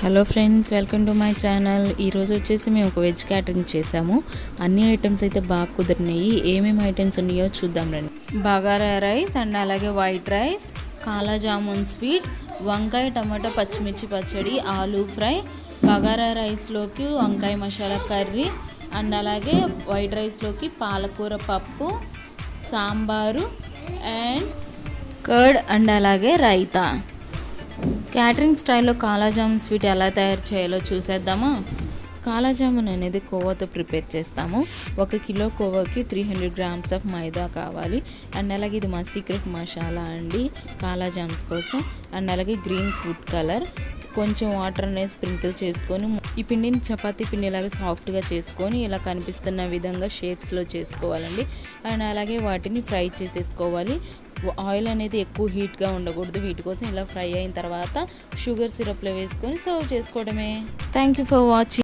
Hello friends, welcome to my channel. ఈరోజు వచ్చేసి మేము ఒక వెజ్ క్యాటరింగ్ చేసాము. అన్ని ఐటమ్స్ అయితే బాగా కుదిరినాయి. ఏమేమి ఐటమ్స్ ఉన్నాయో చూద్దాం రండి. బగారా రైస్ అండ్ అలాగే వైట్ రైస్, కాలా జామున్ స్వీట్, వంకాయ టమాటా పచ్చిమిర్చి పచ్చడి, ఆలూ ఫ్రై, బగారా రైస్లోకి వంకాయ మసాలా కర్రీ అండ్ అలాగే వైట్ రైస్లోకి పాలకూర పప్పు, సాంబారు అండ్ కర్డ్ అండ్ అలాగే రైతా. క్యాటరింగ్ స్టైల్లో కాలా జామున్ స్వీట్ ఎలా తయారు చేయాలో చూసేద్దామా. కాలా జామున్ అనేది కోవాతో ప్రిపేర్ చేస్తాము. 1 కిలో కోవాకి 300 గ్రామ్స్ ఆఫ్ మైదా కావాలి. అండ్ అలాగే ఇది మా సీక్రెట్ మసాలా అండి కాలా జామ్స్ కోసం. అండ్ అలాగే గ్రీన్ ఫుడ్ కలర్, కొంచెం వాటర్ అనేది స్ప్రింకిల్ చేసుకొని ఈ పిండిని చపాతీ పిండిలాగా సాఫ్ట్గా చేసుకొని ఇలా కనిపిస్తున్న విధంగా షేప్స్లో చేసుకోవాలండి. అండ్ అలాగే వాటిని ఫ్రై చేసేసుకోవాలి. ఆయిల్ అనేది ఎక్కువ హీట్గా ఉండకూడదు. వీటి కోసం ఇలా ఫ్రై అయిన తర్వాత షుగర్ సిరప్లో వేసుకొని సర్వ్ చేసుకోవడమే. Thank you for watching.